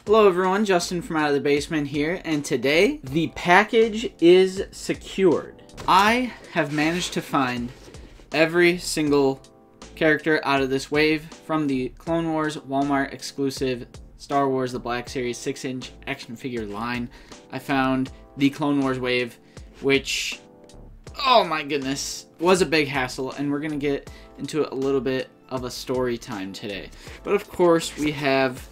Hello everyone, Justin from Out of the Basement here, and today the package is secured. I have managed to find every single character out of this wave from the Clone Wars Walmart exclusive Star Wars The Black Series 6-inch action figure line. I found the Clone Wars wave, which, oh my goodness, was a big hassle, and we're going to get into a little bit of a story time today. But of course, we have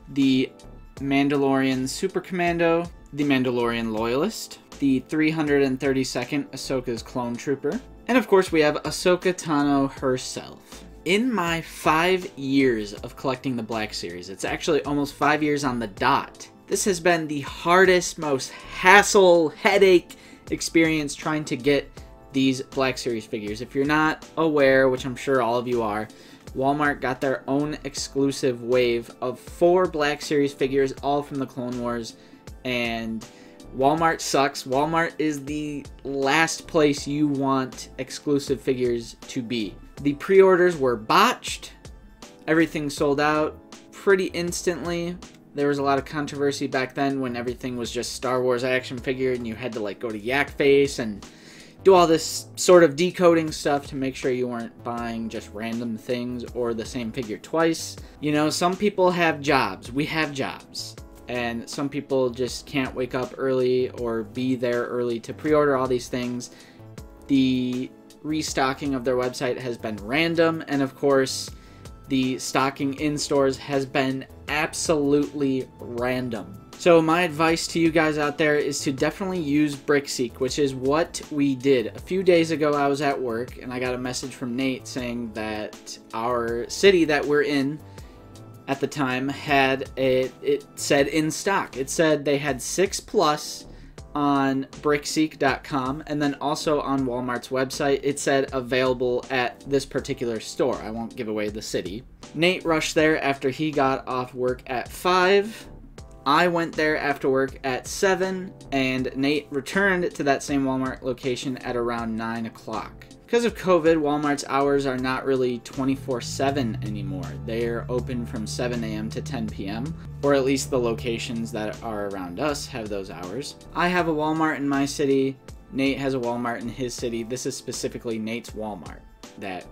the Mandalorian Super Commando, the Mandalorian Loyalist, the 332nd Ahsoka's Clone Trooper, and of course we have Ahsoka Tano herself. In my 5 years of collecting the Black Series, it's actually almost 5 years on the dot, this has been the hardest, most hassle, headache experience trying to get these Black Series figures. If you're not aware, which I'm sure all of you are, Walmart got their own exclusive wave of 4 Black Series figures, all from the Clone Wars, and Walmart sucks. Walmart is the last place you want exclusive figures to be. The pre-orders were botched. Everything sold out pretty instantly. There was a lot of controversy back then when everything was just Star Wars action figure and you had to like go to Yak Face and do all this sort of decoding stuff to make sure you weren't buying just random things or the same figure twice. You know, some people have jobs. We have jobs. And some people just can't wake up early or be there early to pre-order all these things. The restocking of their website has been random. And of course, the stocking in stores has been absolutely random. So my advice to you guys out there is to definitely use BrickSeek, which is what we did. A few days ago I was at work and I got a message from Nate saying that our city that we're in at the time had it said in stock. It said they had 6+ on brickseek.com, and then also on Walmart's website it said available at this particular store. I won't give away the city. Nate rushed there after he got off work at 5. I went there after work at 7, and Nate returned to that same Walmart location at around 9 o'clock. Because of COVID, Walmart's hours are not really 24/7 anymore. They're open from 7 a.m. to 10 p.m., or at least the locations that are around us have those hours. I have a Walmart in my city. Nate has a Walmart in his city. This is specifically Nate's Walmart that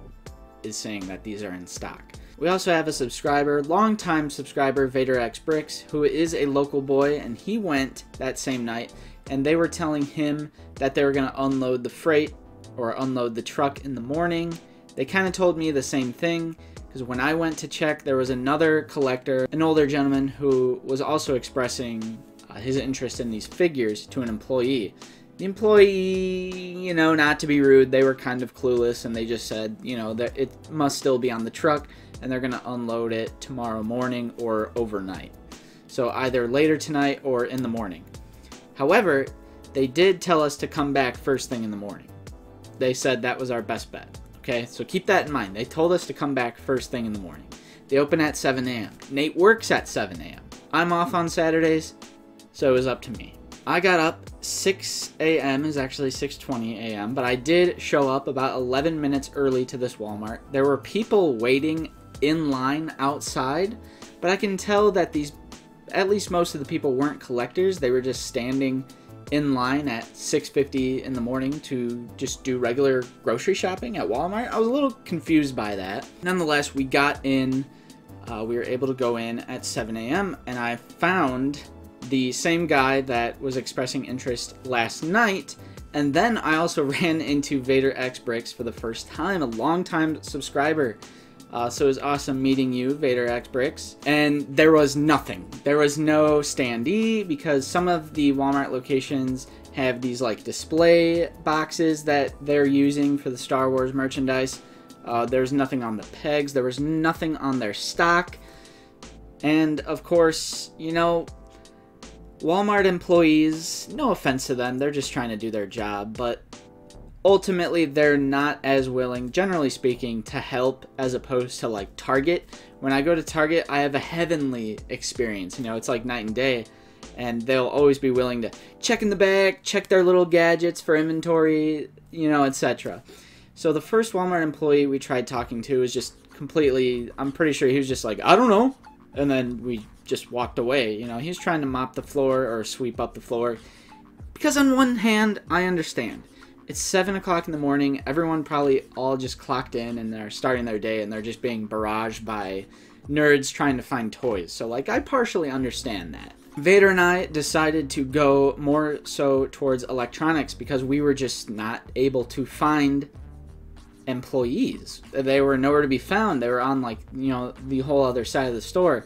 is saying that these are in stock. We also have a subscriber, longtime subscriber, Vader X Bricks, who is a local boy, and he went that same night, and they were telling him that they were going to unload the freight or unload the truck in the morning. They kind of told me the same thing, because when I went to check, there was another collector, an older gentleman, who was also expressing his interest in these figures to an employee. The employee, you know, not to be rude, they were kind of clueless, and they just said, you know, that it must still be on the truck, and they're going to unload it tomorrow morning or overnight. So either later tonight or in the morning. However, they did tell us to come back first thing in the morning. They said that was our best bet. Okay, so keep that in mind. They told us to come back first thing in the morning. They open at 7 a.m. Nate works at 7 a.m. I'm off on Saturdays, so it was up to me. I got up 6 a.m. is actually 6:20 a.m., but I did show up about 11 minutes early to this Walmart. There were people waiting in line outside, but I can tell that at least most of the people weren't collectors. They were just standing in line at 6:50 in the morning to just do regular grocery shopping at Walmart. I was a little confused by that. Nonetheless, we got in, we were able to go in at 7 a.m. and I found the same guy that was expressing interest last night, and then I also ran into Vader X Bricks for the first time, a longtime subscriber. So it was awesome meeting you, Vader X Bricks. And there was nothing. There was no standee, because some of the Walmart locations have these like display boxes that they're using for the Star Wars merchandise. There's nothing on the pegs. There was nothing on their stock. And of course, you know, Walmart employees, no offense to them, they're just trying to do their job, but ultimately they're not as willing, generally speaking, to help as opposed to like Target. When I go to Target, I have a heavenly experience. You know, it's like night and day, and they'll always be willing to check in the back, check their little gadgets for inventory, you know, etc. So the first Walmart employee we tried talking to was just completely, I'm pretty sure he was just like, I don't know. And then we just walked away. You know, he was trying to mop the floor or sweep up the floor. Because on one hand, I understand. It's 7 o'clock in the morning. Everyone probably all just clocked in and they're starting their day and they're just being barraged by nerds trying to find toys. So, like, I partially understand that. Vader and I decided to go more so towards electronics because we were just not able to find employees. They were nowhere to be found. They were on, like, you know, the whole other side of the store.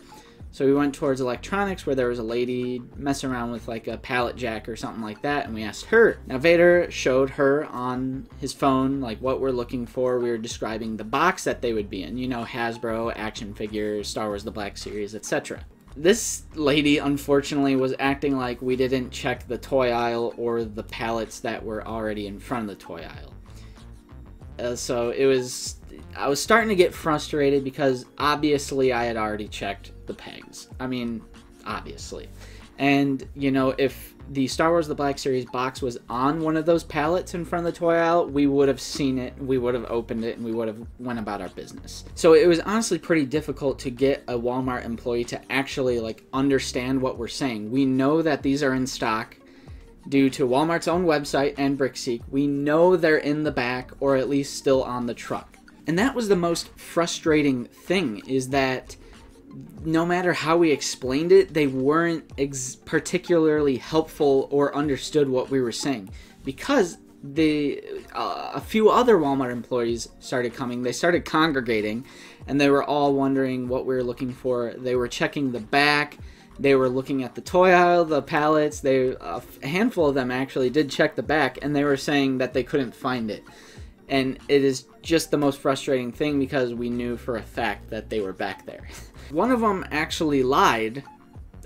So we went towards electronics where there was a lady messing around with like a pallet jack or something like that, and we asked her. Now Vader showed her on his phone like what we're looking for. We were describing the box that they would be in, you know, Hasbro, action figures, Star Wars The Black Series, etc. This lady unfortunately was acting like we didn't check the toy aisle or the pallets that were already in front of the toy aisle. So I was starting to get frustrated because obviously I had already checked the pegs. I mean, obviously. And, you know, if the Star Wars The Black Series box was on one of those pallets in front of the toy aisle, we would have seen it, we would have opened it, and we would have went about our business. So it was honestly pretty difficult to get a Walmart employee to actually, like, understand what we're saying. We know that these are in stock due to Walmart's own website and BrickSeek. We know they're in the back or at least still on the truck. And that was the most frustrating thing, is that no matter how we explained it, they weren't particularly helpful or understood what we were saying. Because a few other Walmart employees started coming, they started congregating, and they were all wondering what we were looking for. They were checking the back, they were looking at the toy aisle, the pallets. A handful of them actually did check the back, and they were saying that they couldn't find it. And it is just the most frustrating thing because we knew for a fact that they were back there. One of them actually lied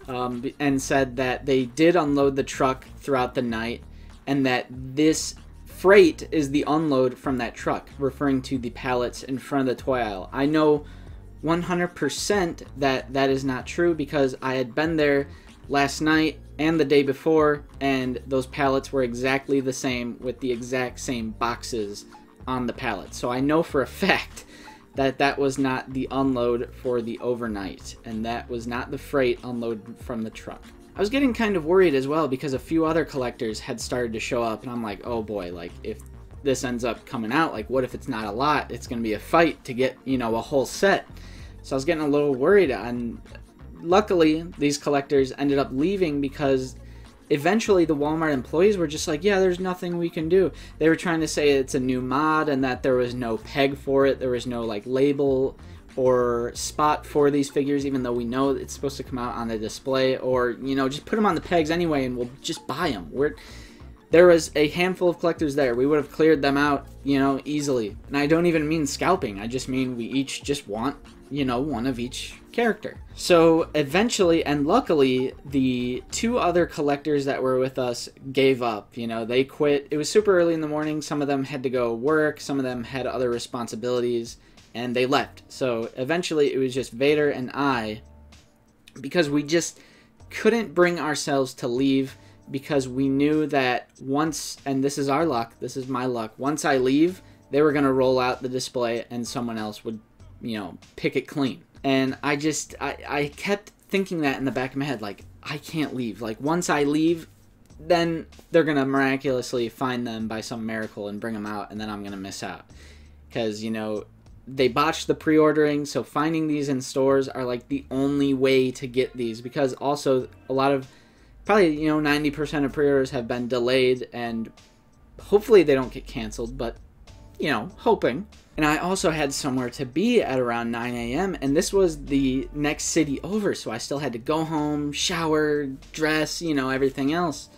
and said that they did unload the truck throughout the night and that this freight is the unload from that truck, referring to the pallets in front of the toy aisle. I know 100% that that is not true because I had been there last night and the day before, and those pallets were exactly the same with the exact same boxes on the pallet. So I know for a fact that that was not the unload for the overnight, and that was not the freight unload from the truck. I was getting kind of worried as well because a few other collectors had started to show up, and I'm like, oh boy, like if this ends up coming out, like what if it's not a lot? It's going to be a fight to get, you know, a whole set. So I was getting a little worried, and luckily these collectors ended up leaving because eventually the Walmart employees were just like, yeah, there's nothing we can do. They were trying to say it's a new mod and that there was no peg for it. There was no like label or spot for these figures, even though we know it's supposed to come out on the display, or, you know, just put them on the pegs anyway and we'll just buy them. There was a handful of collectors there. We would have cleared them out, you know, easily. And I don't even mean scalping. I just mean we each just want, you know, one of each character. So eventually, and luckily, the two other collectors that were with us gave up. You know, they quit. It was super early in the morning. Some of them had to go work. Some of them had other responsibilities, and they left. So eventually, it was just Vader and I, because we just couldn't bring ourselves to leave, because we knew that once, and this is our luck, this is my luck, once I leave, they were going to roll out the display and someone else would, you know, pick it clean. And I kept thinking that in the back of my head, like, I can't leave. Like, once I leave, then they're going to miraculously find them by some miracle and bring them out, and then I'm going to miss out. Because, you know, they botched the pre-ordering, so finding these in stores are, like, the only way to get these. Because also, a lot of, probably, you know, 90% of pre-orders have been delayed, and hopefully they don't get canceled, but, you know, hoping. And I also had somewhere to be at around 9 a.m. and this was the next city over, so I still had to go home, shower, dress, you know, everything else.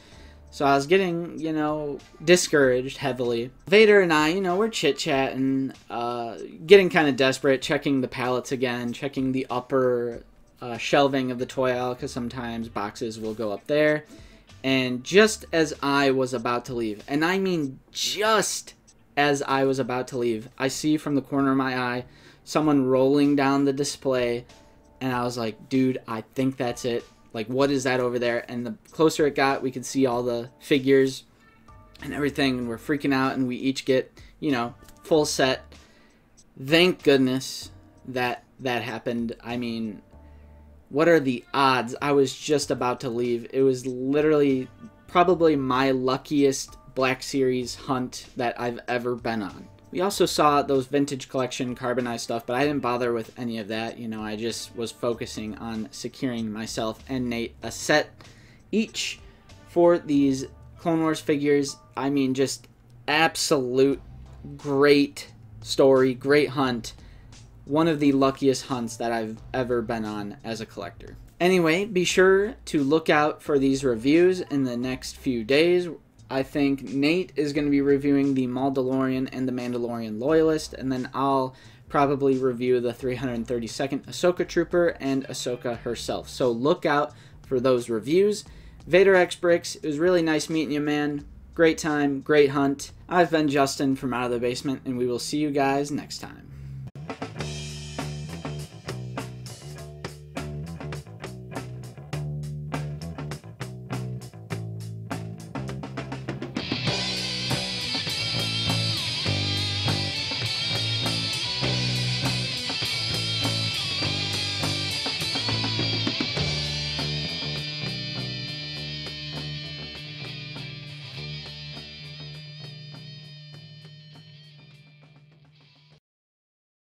So I was getting, you know, discouraged heavily. Vader and I, you know, we're chit-chatting, getting kind of desperate, checking the pallets again, checking the upper shelving of the toy aisle, because sometimes boxes will go up there. And just as I was about to leave, and I mean just as I was about to leave, I see from the corner of my eye someone rolling down the display, and I was like, dude, I think that's it. Like, what is that over there? And the closer it got, we could see all the figures and everything, and we're freaking out, and we each get, you know, full set. Thank goodness that happened. I mean, What are the odds? I was just about to leave. It was literally probably my luckiest Black Series hunt that I've ever been on. We also saw those vintage collection carbonized stuff, but I didn't bother with any of that. You know, I just was focusing on securing myself and Nate a set each for these Clone Wars figures. I mean, just absolute great story, great hunt. One of the luckiest hunts that I've ever been on as a collector. Anyway, be sure to look out for these reviews in the next few days. I think Nate is going to be reviewing the Mandalorian and the Mandalorian Loyalist, and then I'll probably review the 332nd Ahsoka Trooper and Ahsoka herself. So look out for those reviews. Vader X Bricks, it was really nice meeting you, man. Great time, great hunt. I've been Justin from Out of the Basement, and we will see you guys next time.